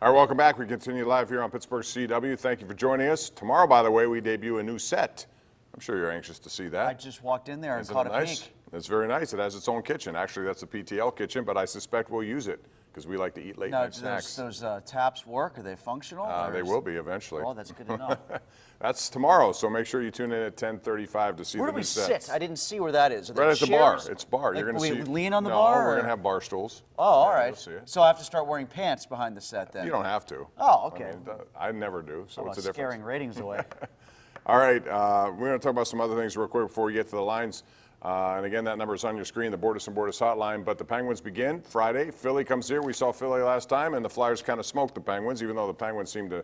All right, welcome back. We continue live here on Pittsburgh CW. Thank you for joining us. Tomorrow, by the way, we debut a new set. I'm sure you're anxious to see that. I just walked in there and Isn't caught it a nice? peek. It's very nice. It has its own kitchen. Actually, that's a PTL kitchen, but I suspect we'll use it because we like to eat late night snacks. Those taps work? Are they functional? They will be eventually. Oh, that's good to know. That's tomorrow, so make sure you tune in at 10:35 to see the new set. Where do we sit? I didn't see where that is. Are Right at the bar. It's bar. Like, You're going to see. Lean on the no, bar? we're going to have bar stools. Oh, all right. You'll see it. So I have to start wearing pants behind the set then? You don't have to. Oh, okay. I never do, so it's a difference. Scaring ratings away. All right, we're going to talk about some other things real quick before we get to the lines. And again, that number is on your screen, the Bordas and Bordas hotline. But the Penguins begin Friday. Philly comes here. We saw Philly last time, and the Flyers kind of smoked the Penguins, even though the Penguins seemed to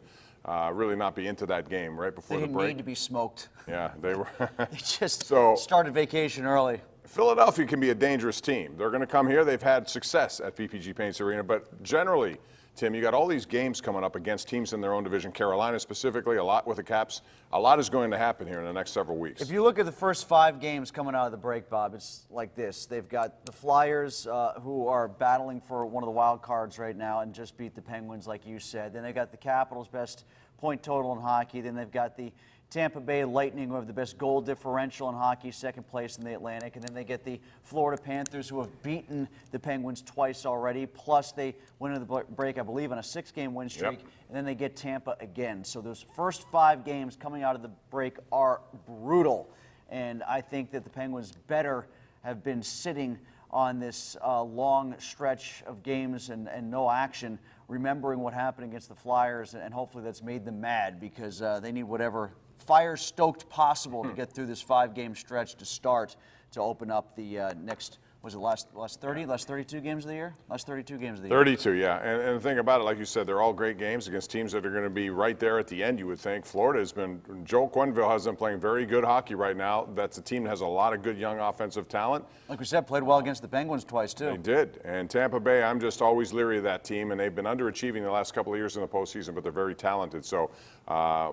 really not be into that game right before the break. They didn't need to be smoked. Yeah, they were. They just started vacation early. Philadelphia can be a dangerous team. They're going to come here. They've had success at PPG Paints Arena, but generally, Tim, you got all these games coming up against teams in their own division. Carolina specifically, a lot with the Caps. A lot is going to happen here in the next several weeks. If you look at the first 5 games coming out of the break, Bob, it's like this. They've got the Flyers, who are battling for one of the wild cards right now and just beat the Penguins, like you said. Then they've got the Capitals' best point total in hockey. Then they've got the Tampa Bay Lightning, who have the best goal differential in hockey, second place in the Atlantic. And then they get the Florida Panthers, who have beaten the Penguins twice already. Plus, they went into the break, I believe, on a 6-game win streak. Yep. And then they get Tampa again. So those first 5 games coming out of the break are brutal. And I think that the Penguins better have been sitting on this long stretch of games and no action, remembering what happened against the Flyers. And hopefully that's made them mad, because they need whatever fire-stoked possible to get through this 5-game stretch to start to open up the next, was it last 32 games of the year? Last 32 games of the year. 32, yeah. And the thing about it, like you said, they're all great games against teams that are going to be right there at the end, you would think. Florida has been, Joel Quenneville has been playing very good hockey right now. That's a team that has a lot of good young offensive talent. Like we said, played well against the Penguins twice, too. They did. And Tampa Bay, I'm just always leery of that team, and they've been underachieving the last couple of years in the postseason, but they're very talented. So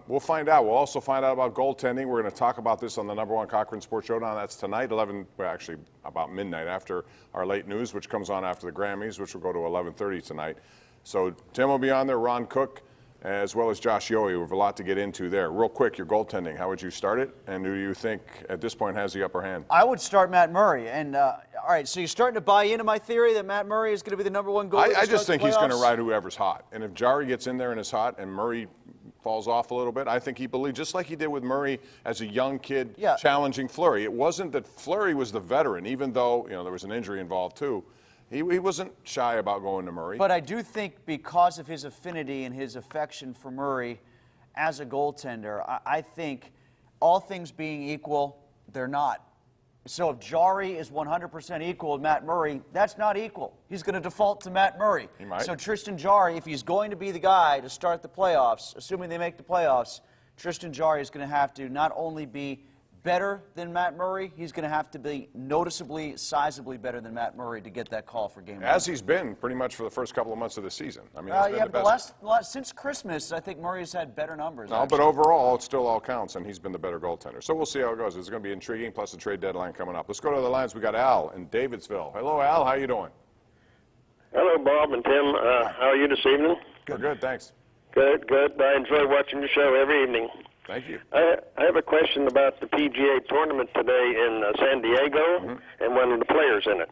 we'll find out. We'll also find out about goaltending. We're going to talk about this on the #1 Cochran Sports Showdown. That's tonight, actually about midnight, after our late news, which comes on after the Grammys, which will go to 11:30 tonight. So Tim will be on there, Ron Cook, as well as Josh Yohe. We have a lot to get into there. Real quick, your goaltending, how would you start it? And who do you think at this point has the upper hand? I would start Matt Murray. And all right, so you're starting to buy into my theory that Matt Murray is going to be the #1 goalie? I just think he's going to ride whoever's hot. And if Jari gets in there and is hot and Murray falls off a little bit, I think he believes, just like he did with Murray as a young kid challenging Fleury. It wasn't that Fleury was the veteran, even though there was an injury involved too. He wasn't shy about going to Murray. But I do think because of his affinity and his affection for Murray as a goaltender, I think all things being equal, they're not. So if Jari is 100% equal with Matt Murray, that's not equal. He's going to default to Matt Murray. He might. So Tristan Jarry, if he's going to be the guy to start the playoffs, assuming they make the playoffs, Tristan Jarry is going to have to not only be better than Matt Murray, he's going to have to be noticeably, sizably better than Matt Murray to get that call for game 1. As he's been pretty much for the first couple of months of the season. I mean, yeah, but since Christmas, I think Murray's had better numbers. No, but overall, it still all counts, and he's been the better goaltender. So we'll see how it goes. It's going to be intriguing, plus the trade deadline coming up. Let's go to the lines. We got Al in Davidsville. Hello, Al. How you doing? Hello, Bob and Tim. How are you this evening? Good, thanks. Good. I enjoy watching your show every evening. Thank you. I have a question about the PGA tournament today in San Diego and one of the players in it.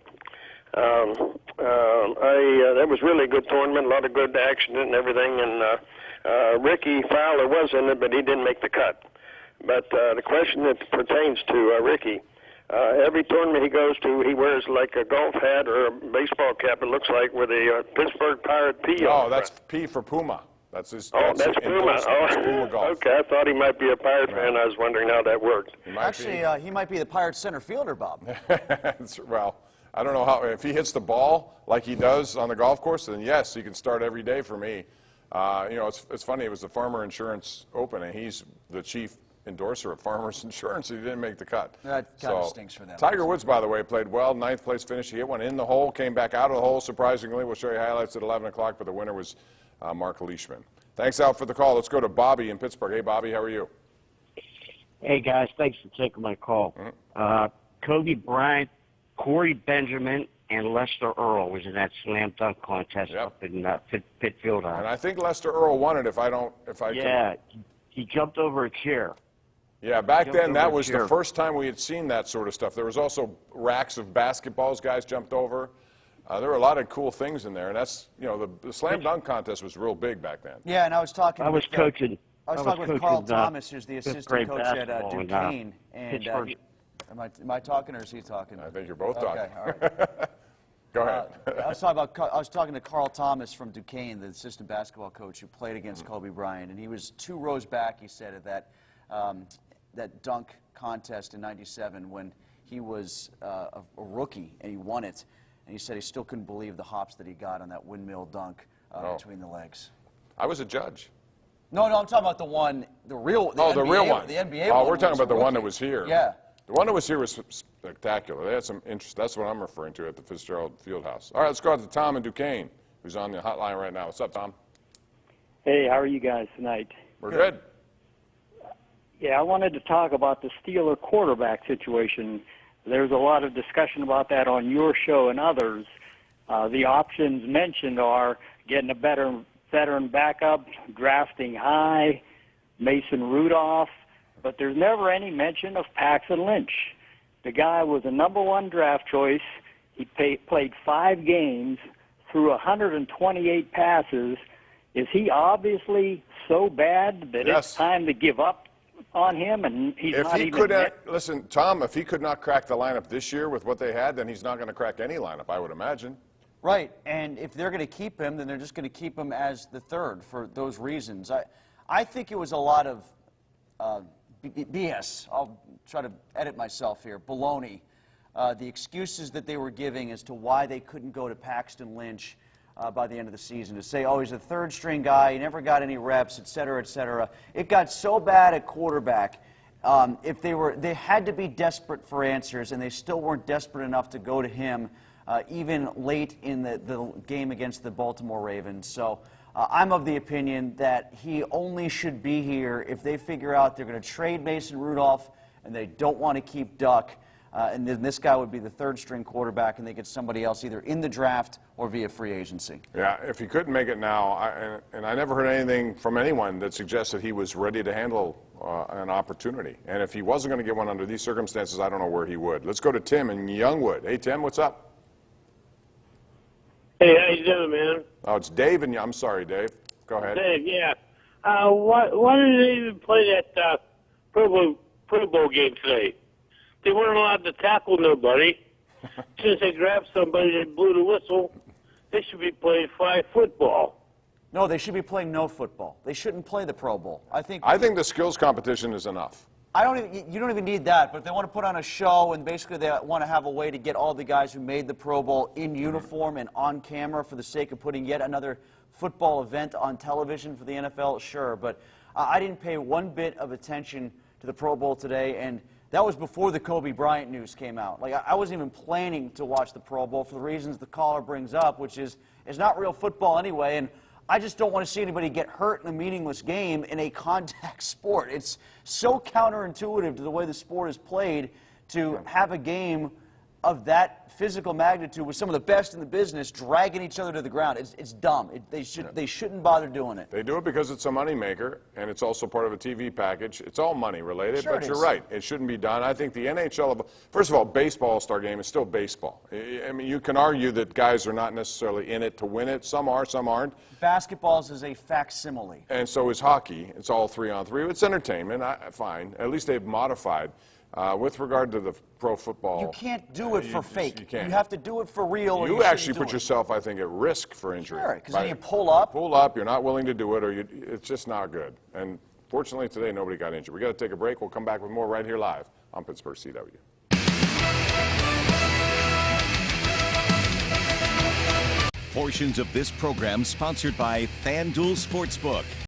That was really a good tournament, a lot of good action and everything, and Ricky Fowler was in it, but he didn't make the cut. But the question that pertains to Ricky, every tournament he goes to, he wears like a golf hat or a baseball cap, it looks like, with a Pittsburgh Pirate P on it. Oh, that's P for Puma. That's his. That's Puma. Puma Golf. Okay, I thought he might be a Pirate fan. I was wondering how that worked. Actually, he might be the Pirates center fielder, Bob. Well, I don't know how. If he hits the ball like he does on the golf course, then yes, he can start every day for me. It's funny. It was the Farmer Insurance Open, and he's the chief endorser of Farmers Insurance. He didn't make the cut. That kind of stinks for them. Tiger Woods, by the way, played well. 9th place finish. He hit one in the hole, came back out of the hole. Surprisingly, we'll show you highlights at 11 o'clock. But the winner was Mark Leishman. Thanks, Al, for the call. Let's go to Bobby in Pittsburgh. Hey, Bobby, how are you? Hey, guys. Thanks for taking my call. Kobe Bryant, Corey Benjamin, and Lester Earl was in that slam dunk contest up in Pitt Fieldhouse. And I think Lester Earl won it. He jumped over a chair. Yeah, back then that was the first time we had seen that sort of stuff. There was also racks of basketballs guys jumped over. There were a lot of cool things in there, and that's, you know, the slam dunk contest was real big back then. Yeah, and I was talking. I was talking with Carl Thomas, who's the assistant coach at Duquesne. And am I talking or is he talking? I think you're both talking. Okay, all right. Go ahead. I was talking to Carl Thomas from Duquesne, the assistant basketball coach who played against Kobe Bryant, and he was 2 rows back. He said at that dunk contest in '97 when he was a rookie and he won it, and he said he still couldn't believe the hops that he got on that windmill dunk between the legs. I was a judge. No, I'm talking about the one, the real one. The NBA one. We're talking about the one that was here. Yeah. The one that was here was spectacular. They had some interest. That's what I'm referring to at the Fitzgerald Fieldhouse. All right, let's go out to Tom in Duquesne, who's on the hotline right now. What's up, Tom? Hey, how are you guys tonight? We're good. Yeah, I wanted to talk about the Steeler quarterback situation. There's a lot of discussion about that on your show and others. The options mentioned are getting a better veteran backup, drafting high, Mason Rudolph, but there's never any mention of Paxton Lynch. The guy was a #1 draft choice. He played 5 games, threw 128 passes. Is he obviously so bad that it's time to give up on him, and he's if not he even could listen, Tom, if he could not crack the lineup this year with what they had, then he's not going to crack any lineup, I would imagine. Right, and if they're going to keep him, then they're just going to keep him as the 3rd for those reasons. I think it was a lot of BS. I'll try to edit myself here. Baloney. The excuses that they were giving as to why they couldn't go to Paxton Lynch by the end of the season, to say, oh, he's a 3rd-string guy, he never got any reps, et cetera, et cetera. It got so bad at quarterback. If they had to be desperate for answers, and they still weren't desperate enough to go to him even late in the game against the Baltimore Ravens. So I'm of the opinion that he only should be here if they figure out they're going to trade Mason Rudolph and they don't want to keep Duck. And then this guy would be the 3rd-string quarterback, and they get somebody else either in the draft or via free agency. Yeah, if he couldn't make it now, and I never heard anything from anyone that suggested he was ready to handle an opportunity. And if he wasn't going to get one under these circumstances, I don't know where he would. Let's go to Tim in Youngwood. Hey, Tim, what's up? Hey, how you doing, man? Oh, it's Dave, and I'm sorry, Dave. Go ahead. Dave, yeah. Why did they even play that Pro Bowl game today? They weren't allowed to tackle nobody. Since they grabbed somebody that blew the whistle, they should be playing flag football. No, they should be playing no football. They shouldn't play the Pro Bowl. I think the skills competition is enough. You don't even need that, but if they want to put on a show and basically they want to have a way to get all the guys who made the Pro Bowl in uniform and on camera for the sake of putting yet another football event on television for the NFL, sure. But I didn't pay one bit of attention to the Pro Bowl today, and that was before the Kobe Bryant news came out. Like, I wasn't even planning to watch the Pro Bowl for the reasons the caller brings up, which is it's not real football anyway, and I just don't want to see anybody get hurt in a meaningless game in a contact sport. It's so counterintuitive to the way the sport is played to have a game of that physical magnitude with some of the best in the business dragging each other to the ground. It's dumb. They shouldn't bother doing it. They do it because it's a moneymaker, and it's also part of a TV package. It's all money related, sure but you're right. It shouldn't be done. I think the NHL, first of all, baseball All-Star Game is still baseball. I mean, you can argue that guys are not necessarily in it to win it. Some are, some aren't. Basketball is a facsimile. And so is hockey. It's all 3-on-3. It's entertainment. Fine. At least they've modified. With regard to the pro football, you can't do it for fake. You can't. You have to do it for real. Or you actually put yourself, I think, at risk for injury. Sure, because then you pull up. You're not willing to do it, or it's just not good. And fortunately, today, nobody got injured. We got to take a break. We'll come back with more right here live on Pittsburgh CW. Portions of this program sponsored by FanDuel Sportsbook.